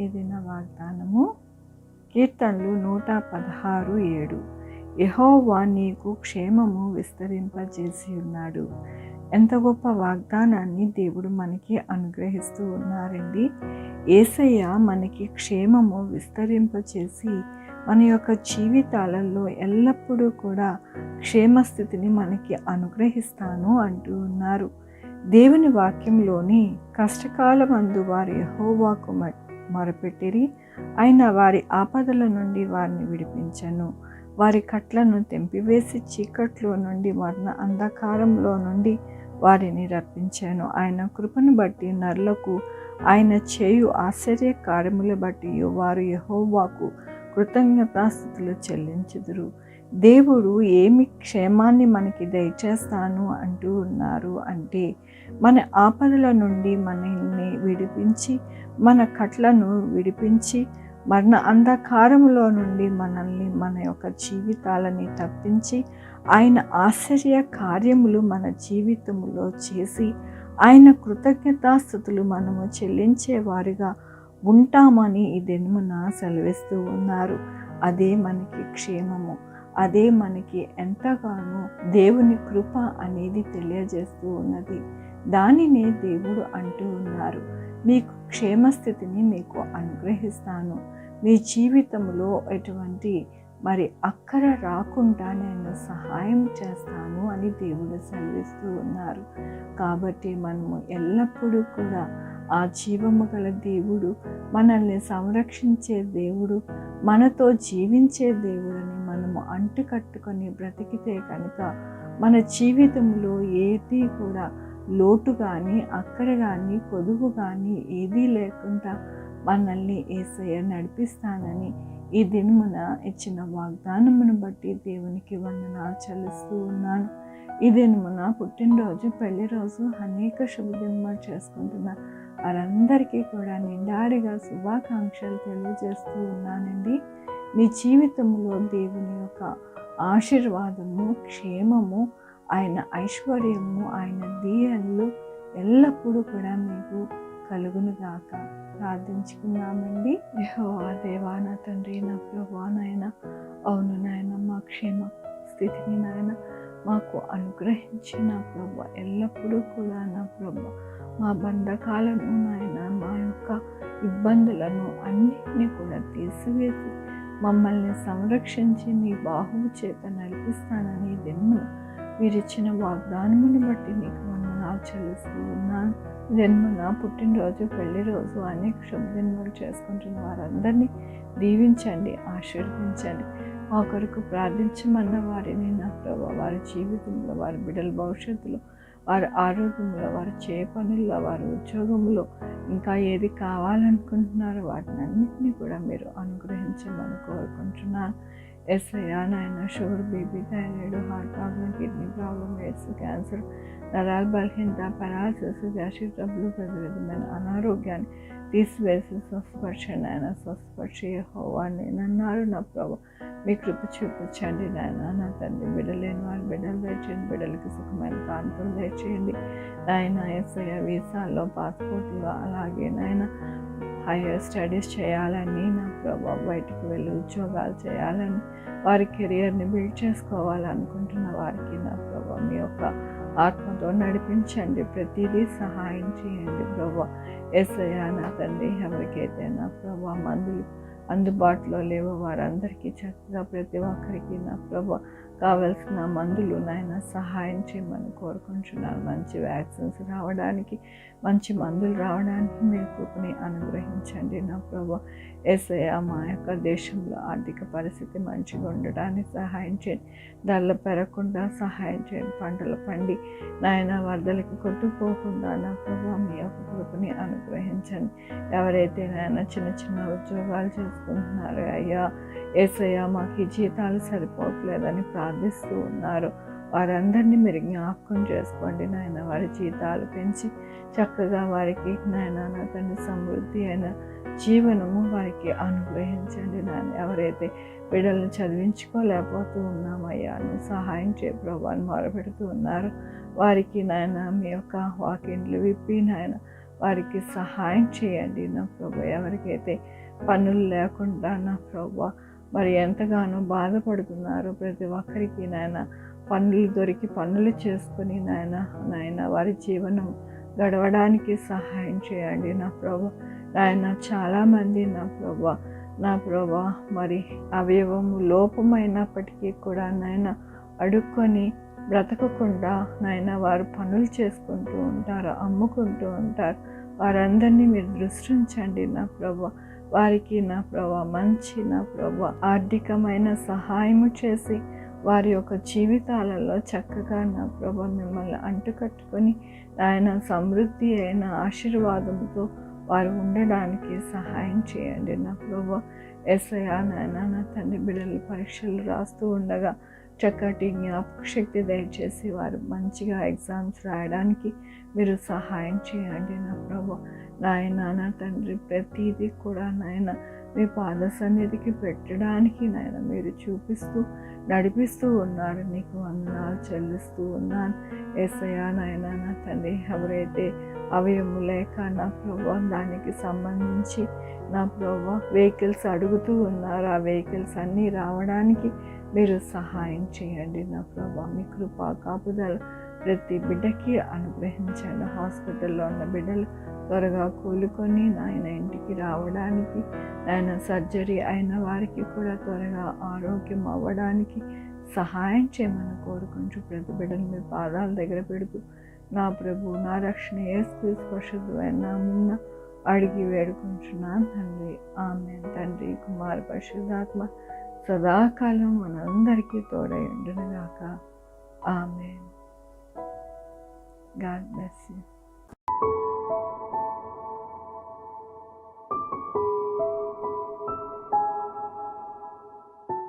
ఇది నా వాగ్దానము. కీర్తనలు 116:7. యెహోవా నీకు క్షేమము విస్తరింపజేసి ఉన్నాడు. ఎంత గొప్ప వాగ్దానాన్ని దేవుడు మనకి అనుగ్రహిస్తూ ఉన్నారండి. యేసయ్య మనకి క్షేమము విస్తరింపచేసి మన యొక్క జీవితాలలో ఎల్లప్పుడూ కూడా క్షేమస్థితిని మనకి అనుగ్రహిస్తాను అంటూ ఉన్నారు. దేవుని వాక్యంలోని కష్టకాలమందు వారు యెహోవాకు మొరపెట్టిరి, ఆయన వారి ఆపదల నుండి వారిని విడిపించెను. వారి కట్లను తెంపివేసి చీకట్లో నుండి మరణ అంధకారంలో నుండి వారిని రప్పించాను. ఆయన కృపను బట్టి నరులకు ఆయన చేయు ఆశ్చర్య కార్యముల బట్టి వారు యెహోవాకు కృతజ్ఞతాస్తుతులు చెల్లించుదురు. దేవుడు ఏమి క్షేమాన్ని మనకి దయచేస్తాను అంటూ ఉన్నారు అంటే, మన ఆపదల నుండి మనల్ని విడిపించి, మన కట్లను విడిపించి, మరణ అంధకారములో నుండి మనల్ని, మన యొక్క జీవితాలని తప్పించి, ఆయన ఆశ్చర్య కార్యములు మన జీవితంలో చేసి, ఆయన కృతజ్ఞతాస్తుతులు మనము చెల్లించేవారిగా ఉంటామని ఈ దినమున సెలవిస్తూ ఉన్నారు. అదే మనకి క్షేమము, అదే మనకి ఎంతగానో దేవుని కృప అనేది తెలియజేస్తూ ఉన్నది. దానినే దేవుడు అంటూ ఉన్నారు, మీకు క్షేమస్థితిని మీకు అనుగ్రహిస్తాను, మీ జీవితంలో ఎటువంటి అక్కర రాకుండా నేను సహాయం చేస్తాను అని దేవుడు సెలవిస్తూ ఉన్నారు. కాబట్టి మనము ఎల్లప్పుడూ కూడా ఆ జీవము గల దేవుడు, మనల్ని సంరక్షించే దేవుడు, మనతో జీవించే దేవుడని మనము అంటుకట్టుకొని బ్రతికితే కనుక మన జీవితంలో ఏది కూడా లోటు కానీ, అక్కర కానీ, కొదువు కానీ ఏదీ లేకుండా మనల్ని యేసయ్య నడిపిస్తానని ఈ దినమున ఇచ్చిన వాగ్దానమును బట్టి దేవునికి వందనాలు చెల్లిస్తూ ఉన్నాను. ఈ దినమున పుట్టినరోజు, పెళ్లి రోజు, అనేక శుభదినములు చేసుకుంటున్న వారందరికీ కూడా నిండాడిగా శుభాకాంక్షలు తెలియజేస్తూ ఉన్నానండి. మీ జీవితంలో దేవుని యొక్క ఆశీర్వాదము, క్షేమము, ఆయన ఐశ్వర్యము, ఆయన దీవెనలు ఎల్లప్పుడూ కూడా మీకు కలుగునుగాక. ప్రార్థించుకున్నామండి. యెహోవా దేవా, నా తండ్రి, నా ప్రభువా, నాయన, అవును నాయన, మా క్షేమ స్థితిని నాయన మాకు అనుగ్రహించి నా ప్రభు ఎల్లప్పుడూ కూడా నా ప్రభు మా బంధకాలను నాయన, మా యొక్క ఇబ్బందులను అన్నిటినీ కూడా తీసివేసి మమ్మల్ని సంరక్షించి నీ బాహువు చేత నడిపిస్తానని దినమున మీరిచ్చిన వాగ్దానమును బట్టి నీకు వందనాలు చెల్లిస్తూ ఉన్నాను. జన్మన పుట్టినరోజు, పెళ్లి రోజు, అనేక శుభదినములు చేసుకుంటున్న వారందరినీ దీవించండి, ఆశీర్వదించండి. మా కొరకు ప్రార్థించమన్న వారిని నా ప్రభు వారి జీవితంలో, వారి బిడ్డల భవిష్యత్తులో, వారి ఆరోగ్యంలో, వారి చేయ పనుల్లో, వారి ఉద్యోగంలో ఇంకా ఏది కావాలనుకుంటున్నారో వాటిని అన్నింటినీ కూడా మీరు అనుగ్రహించమని కోరుకుంటున్నాను. యేసయ్యా నాయన, sugar, BP, thyroid, heart problem, kidney problem, AIDS, cancer, నరాల బలహీనత, పెరాలసిస్, గ్యాస్ట్రిక్ ట్రబుల్, ప్రతి విధమైన అనారోగ్యాన్ని తీసివేసి స్వస్థపరచండి ఆయన, స్వస్థపరిచి యెహోవా నేనన్నారు నా ప్రభు మీ కృప చూపించండి నాయన. నా తండ్రి, బిడ్డలేని వారి బిడ్డలు దయచేయండి, బిడ్డలకి సుఖమైన కాన్పులు దయచేయండి నాయన. యేసయ్య వీసాల్లో, పాస్పోర్ట్లో, అలాగే నాయన హైయర్ స్టడీస్ చేయాలని నా ప్రభు, బయటికి వెళ్ళి ఉద్యోగాలు చేయాలని, వారి కెరియర్ని బిల్డ్ చేసుకోవాలనుకుంటున్న వారికి నా ప్రభు మీ యొక్క ఆత్మతో నడిపించండి, ప్రతిదీ సహాయం చేయండి ప్రభు. యేసయ్య నా తండ్రి, ఎవరికైతే నా ప్రభు మందులు అందుబాటులో లేవో వారందరికీ చక్కగా ప్రతి ఒక్కరికి నా ప్రభు కావలసిన మందులు నాయన సహాయం చేయమని కోరుకుంటున్నాను. మంచి వ్యాక్సిన్స్ రావడానికి, మంచి మందులు రావడానికి మీరు కృపని అనుగ్రహించండి నా ప్రభు. యేసయ్య మా యొక్క దేశంలో ఆర్థిక పరిస్థితి మంచిగా ఉండడానికి సహాయం చేయండి, ధరలు పెరగకుండా సహాయం చేయండి, పంటలు పండి నాయన వరదలకి కొట్టుకోకుండా నా ప్రభు మీ యొక్క కృపని అనుగ్రహించండి. ఎవరైతే నాయన చిన్న చిన్న ఉద్యోగాలు చేసుకుంటున్నారో అయ్యా యేసయ్య మాకు ఈ జీతాలు సరిపోవట్లేదని ప్రార్థిస్తూ ఉన్నారు, వారందరినీ మీరు జ్ఞాపకం చేసుకోండి నాయన. వారి జీతాలు పెంచి చక్కగా వారికి నాయన నా తండ్రి సమృద్ధి అయిన జీవనము వారికి అనుగ్రహించండి నాయన. ఎవరైతే బిడ్డలను చదివించుకోలేకపోతూ ఉన్నామయ్యా, నువ్వు సహాయం చేయ ప్రభు అని మొరపెడుతూ ఉన్నారు, వారికి నాయన మీ యొక్క వాకిండ్లు విప్పి నాయన వారికి సహాయం చేయండి నా ప్రభు. ఎవరికైతే పనులు లేకుండా నా ప్రభు మరి ఎంతగానో బాధపడుతున్నారో ప్రతి ఒక్కరికి నాయన పనులు దొరికి పనులు చేసుకుని నాయన వారి జీవనం గడవడానికి సహాయం చేయండి నా ప్రభు. నాయన చాలామంది నా ప్రభు మరి అవయవము లోపమైనప్పటికీ కూడా నాయన అడుక్కొని బ్రతకకుండా నాయన వారు పనులు చేసుకుంటూ ఉంటారు, అమ్ముకుంటూ ఉంటారు. వారందరినీ మీరు దృష్టించండి నా ప్రభు. వారికి నా ప్రభు మంచి నా ప్రభు ఆర్థికమైన సహాయము చేసి వారి యొక్క జీవితాలలో చక్కగా నా ప్రభు మిమ్మల్ని అంటుకట్టుకొని ఆయన సమృద్ధి అయిన ఆశీర్వాదంతో వారు ఉండడానికి సహాయం చేయండి నా ప్రభు. యేసయ్యా నాయన నా తండ్రి బిడ్డలు పరీక్షలు రాస్తూ ఉండగా చక్కటి జ్ఞాపక శక్తి దయచేసి వారు మంచిగా ఎగ్జామ్స్ రాయడానికి మీరు సహాయం చేయండి నా ప్రభు. నాయన నా తండ్రి ప్రతిదీ కూడా నాయన మీ పాద సన్నిధికి పెట్టడానికి నాయన మీరు చూపిస్తూ నడిపిస్తూ ఉన్నారు. నీకు వందనాలు చెల్లిస్తూ ఉన్నాను యేసయ్యా నాయన నా తండ్రి. ఎవరైతే అవయము లేక నా ప్రభు దానికి సంబంధించి నా ప్రభు వెహికల్స్ అడుగుతూ ఉన్నారు, ఆ వెహికల్స్ అన్నీ రావడానికి మీరు సహాయం చేయండి నా ప్రభు. మీ కృపా కాపుదల ప్రతి బిడ్డకి అనుగ్రహించండి. హాస్పిటల్లో ఉన్న బిడ్డలు త్వరగా కోలుకొని నాయన ఇంటికి రావడానికి, నాయన సర్జరీ అయిన వారికి కూడా త్వరగా ఆరోగ్యం అవ్వడానికి సహాయం చేయమని కోరుకుంటూ ప్రతి బిడ్డను మీ పాదాల దగ్గర పెడుతూ నా ప్రభు నా రక్షణ యేసుక్రీస్తు పరిశుద్ధమైన నామమున అడిగి వేడుకుంటున్నాను తండ్రి. ఆమేన్. తండ్రి కుమార పరిశుద్ధాత్మ సదాకాలం మనందరికీ తోడై ఉండునుగాక. ఆమేన్. God bless you.